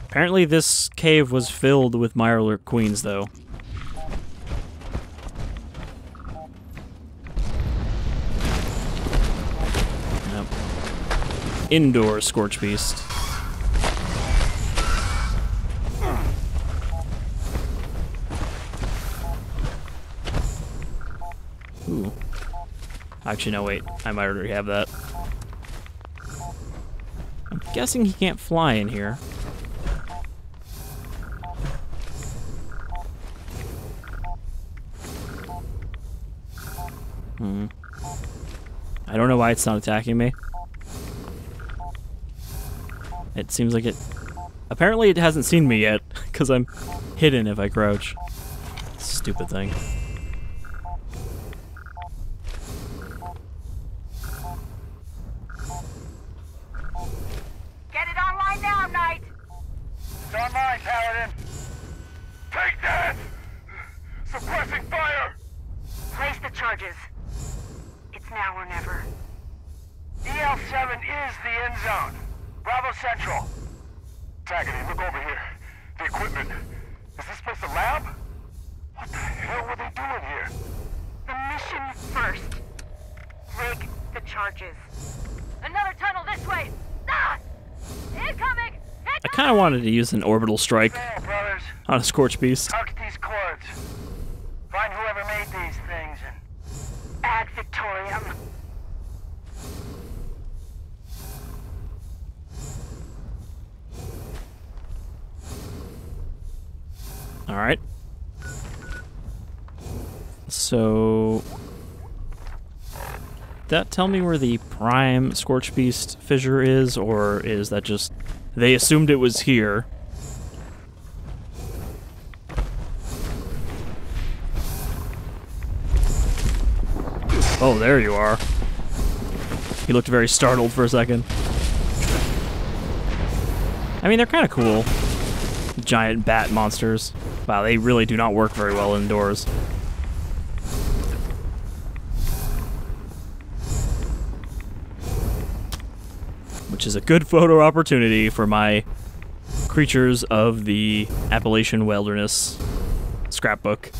Apparently this cave was filled with Mirelurk Queens, though. Yep. Indoor Scorch Beast. Ooh. Actually, no, wait. I might already have that. I'm guessing he can't fly in here. I don't know why it's not attacking me. It seems like it... Apparently it hasn't seen me yet, because I'm hidden if I crouch. Stupid thing. Get it online now, Knight! It's online, Paladin. Take that! Suppressing fire! Place the charges. It's now or never. EL7 is the end zone. Bravo Central. Taggedy, look over here. The equipment. Is this place a lab? What the hell were they doing here? The mission first. Rig the charges. Another tunnel this way! Ah! Incoming! I kind of wanted to use an orbital strike Hey, brothers. on a Scorch Beast. Target these cords. Find whoever made these things and... Ad Victoriam. Alright. So... that tell me where the prime Scorch Beast fissure is, or is that just... they assumed it was here? Oh, there you are. He looked very startled for a second. I mean, they're kind of cool. Giant bat monsters. Wow, they really do not work very well indoors. Which is a good photo opportunity for my creatures of the Appalachian wilderness scrapbook.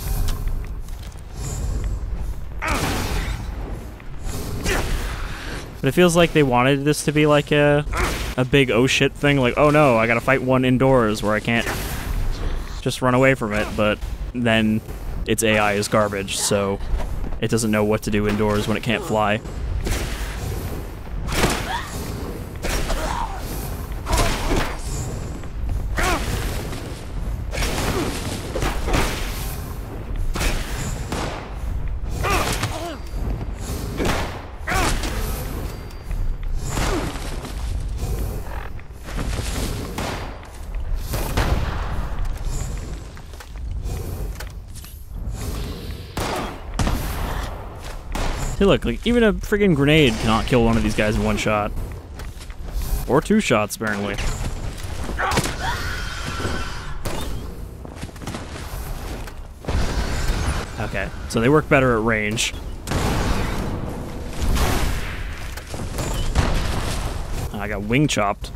But it feels like they wanted this to be like a big oh shit thing, like, oh no, I gotta fight one indoors where I can't just run away from it, but then its AI is garbage, so it doesn't know what to do indoors when it can't fly. Hey look, like, even a friggin' grenade cannot kill one of these guys in one shot. Or two shots, apparently. Okay, so they work better at range. I got wing chopped.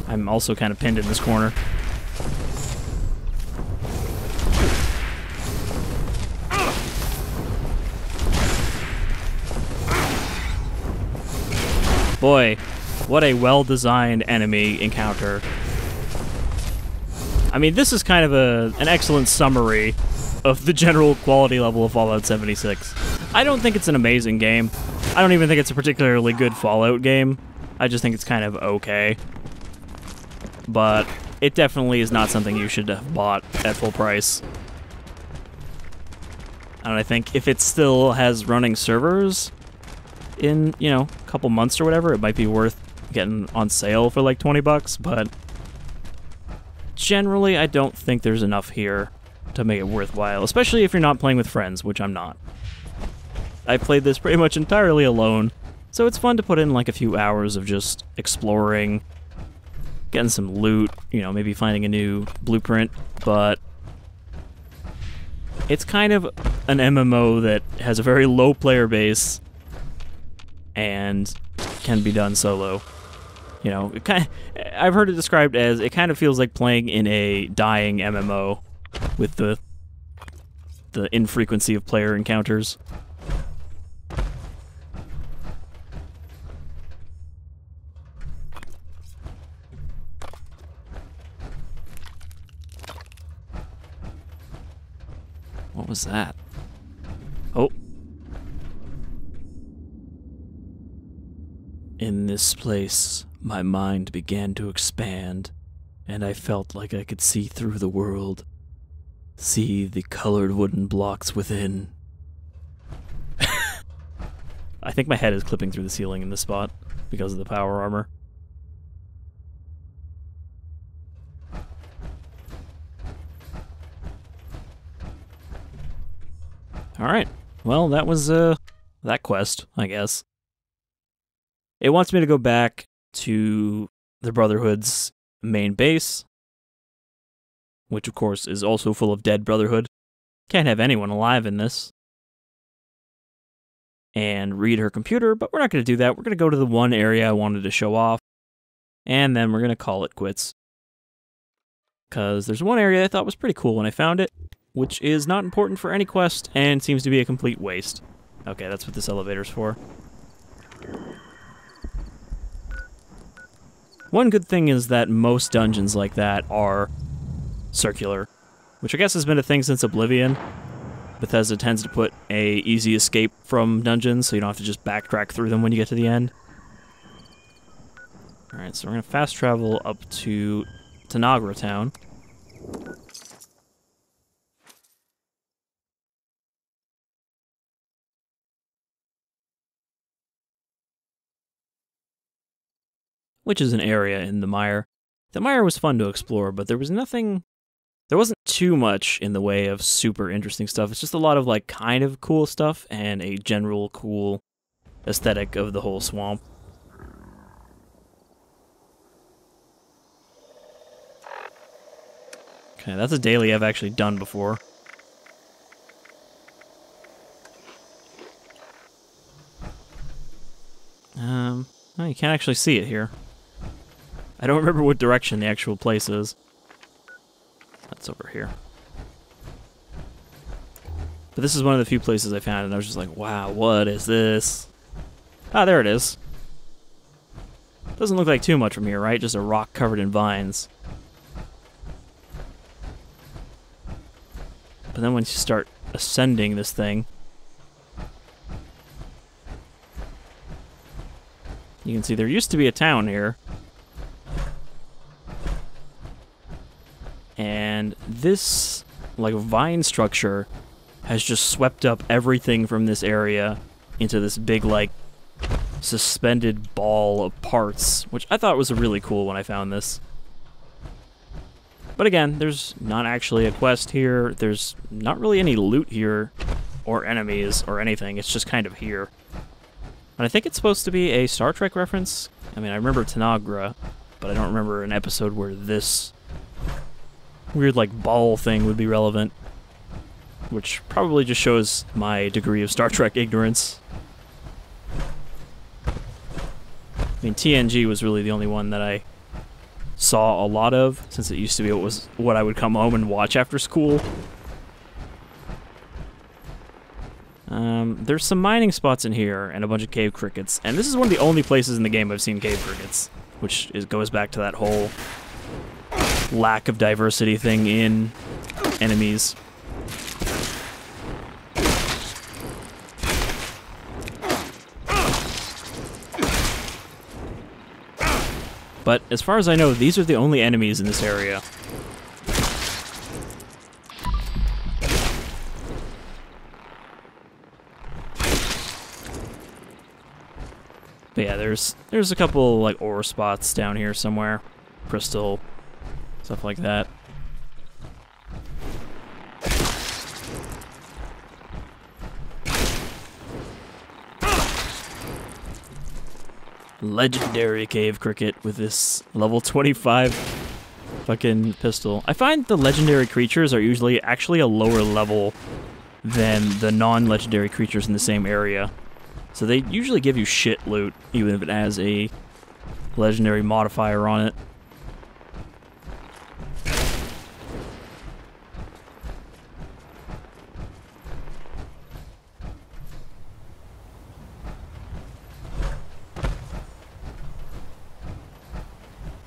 I'm also kind of pinned in this corner. Boy, what a well-designed enemy encounter. I mean, this is kind of an excellent summary of the general quality level of Fallout 76. I don't think it's an amazing game. I don't even think it's a particularly good Fallout game. I just think it's kind of okay. But it definitely is not something you should have bought at full price. And I think if it still has running servers in, you know, a couple months or whatever, it might be worth getting on sale for like 20 bucks, but generally I don't think there's enough here to make it worthwhile, especially if you're not playing with friends, which I'm not. I played this pretty much entirely alone, so it's fun to put in like a few hours of just exploring, getting some loot, you know, maybe finding a new blueprint, but it's kind of an MMO that has a very low player base and can be done solo. You know, I've heard it described as, it kind of feels like playing in a dying MMO with the infrequency of player encounters. What was that? Oh. In this place, my mind began to expand, and I felt like I could see through the world, see the colored wooden blocks within. I think my head is clipping through the ceiling in this spot because of the power armor. Alright, well, that was, that quest, I guess. It wants me to go back to the Brotherhood's main base, which of course is also full of dead Brotherhood. Can't have anyone alive in this. And read her computer, but we're not going to do that. We're going to go to the one area I wanted to show off, and then we're going to call it quits. Because there's one area I thought was pretty cool when I found it, which is not important for any quest, and seems to be a complete waste. Okay, that's what this elevator's for. One good thing is that most dungeons like that are circular, which I guess has been a thing since Oblivion. Bethesda tends to put a easy escape from dungeons, so you don't have to just backtrack through them when you get to the end. Alright, so we're going to fast travel up to Tanagra Town. Which is an area in the Mire. The Mire was fun to explore, but there wasn't too much in the way of super interesting stuff. It's just a lot of like kind of cool stuff and a general cool aesthetic of the whole swamp. Okay, that's a daily I've actually done before. Oh, you can't actually see it here. I don't remember what direction the actual place is. That's over here. But this is one of the few places I found, and I was just like, wow, what is this? Ah, there it is. Doesn't look like too much from here, right? Just a rock covered in vines. But then once you start ascending this thing, you can see there used to be a town here. And this, like, vine structure has just swept up everything from this area into this big, like, suspended ball of parts, which I thought was really cool when I found this. But again, there's not actually a quest here. There's not really any loot here, or enemies, or anything. It's just kind of here. And I think it's supposed to be a Star Trek reference. I mean, I remember Tanagra, but I don't remember an episode where this weird, like, ball thing would be relevant. Which probably just shows my degree of Star Trek ignorance. I mean, TNG was really the only one that I saw a lot of, since it used to be what I would come home and watch after school. There's some mining spots in here, and a bunch of cave crickets, and this is one of the only places in the game I've seen cave crickets, which goes back to that whole lack of diversity thing in enemies. But as far as I know, these are the only enemies in this area. But yeah, there's a couple, like, ore spots down here somewhere. Crystal, stuff like that. Legendary cave cricket with this level 25 fucking pistol. I find the legendary creatures are usually actually a lower level than the non-legendary creatures in the same area. So they usually give you shit loot, even if it has a legendary modifier on it.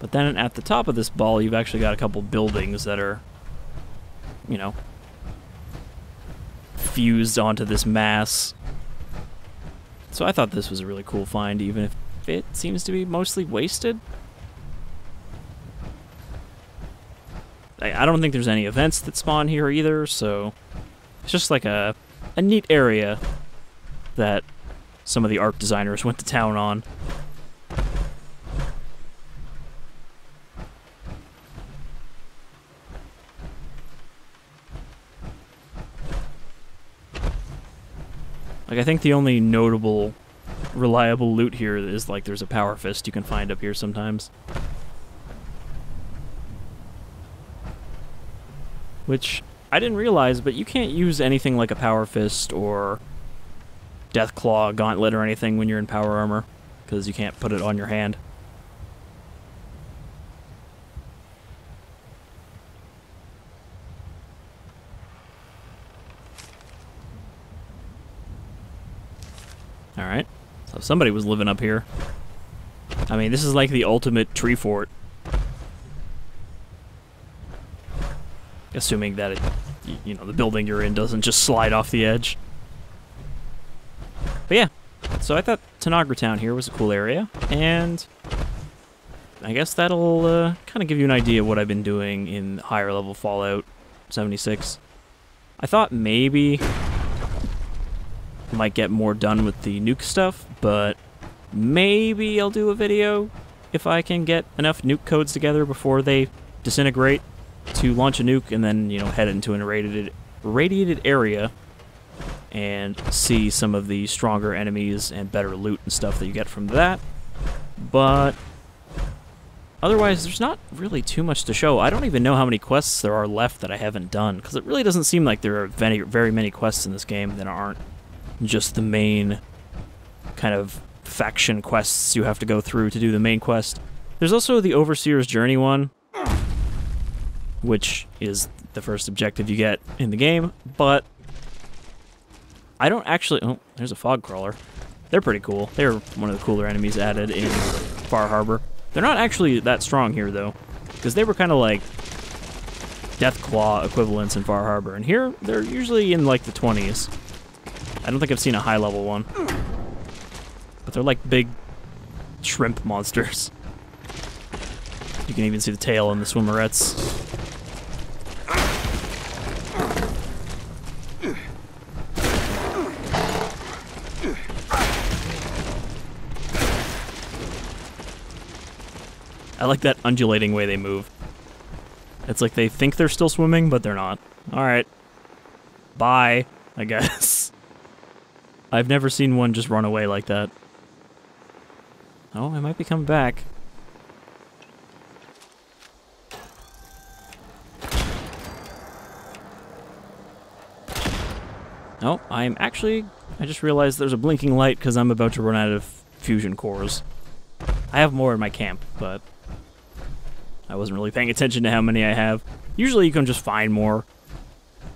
But then at the top of this ball, you've actually got a couple buildings that are, you know, fused onto this mass. So I thought this was a really cool find, even if it seems to be mostly wasted. I don't think there's any events that spawn here either, so it's just like a neat area that some of the art designers went to town on. Like, I think the only notable, reliable loot here is, like, there's a power fist you can find up here sometimes. Which, I didn't realize, but you can't use anything like a power fist or Deathclaw, gauntlet, or anything when you're in power armor, because you can't put it on your hand. Alright, so somebody was living up here. I mean, this is like the ultimate tree fort. Assuming that it, you know, the building you're in doesn't just slide off the edge. But yeah, so I thought Tanagra Town here was a cool area, and I guess that'll kind of give you an idea of what I've been doing in higher level Fallout 76. I thought maybe might get more done with the nuke stuff, but maybe I'll do a video if I can get enough nuke codes together before they disintegrate to launch a nuke, and then, you know, head into an irradiated area and see some of the stronger enemies and better loot and stuff that you get from that. But otherwise, there's not really too much to show. I don't even know how many quests there are left that I haven't done, because it really doesn't seem like there are very many quests in this game that aren't just the main kind of faction quests you have to go through to do the main quest. There's also the Overseer's Journey one, which is the first objective you get in the game, but I don't actually... Oh, there's a fog crawler. They're pretty cool. They're one of the cooler enemies added in Far Harbor. They're not actually that strong here, though, because they were kind of like Deathclaw equivalents in Far Harbor, and here they're usually in like the 20s. I don't think I've seen a high-level one, but they're like big shrimp monsters. You can even see the tail in the swimmerettes. I like that undulating way they move. It's like they think they're still swimming, but they're not. Alright. Bye, I guess. I've never seen one just run away like that. Oh, I might be coming back. Oh, I'm actually... I just realized there's a blinking light because I'm about to run out of fusion cores. I have more in my camp, but I wasn't really paying attention to how many I have. Usually you can just find more.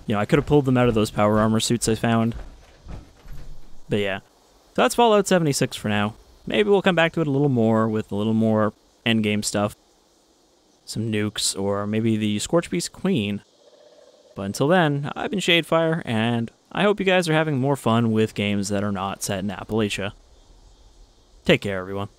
You know, I could have pulled them out of those power armor suits I found. But yeah. So that's Fallout 76 for now. Maybe we'll come back to it a little more with a little more endgame stuff. Some nukes, or maybe the Scorchbeast Queen. But until then, I've been Shadefire, and I hope you guys are having more fun with games that are not set in Appalachia. Take care, everyone.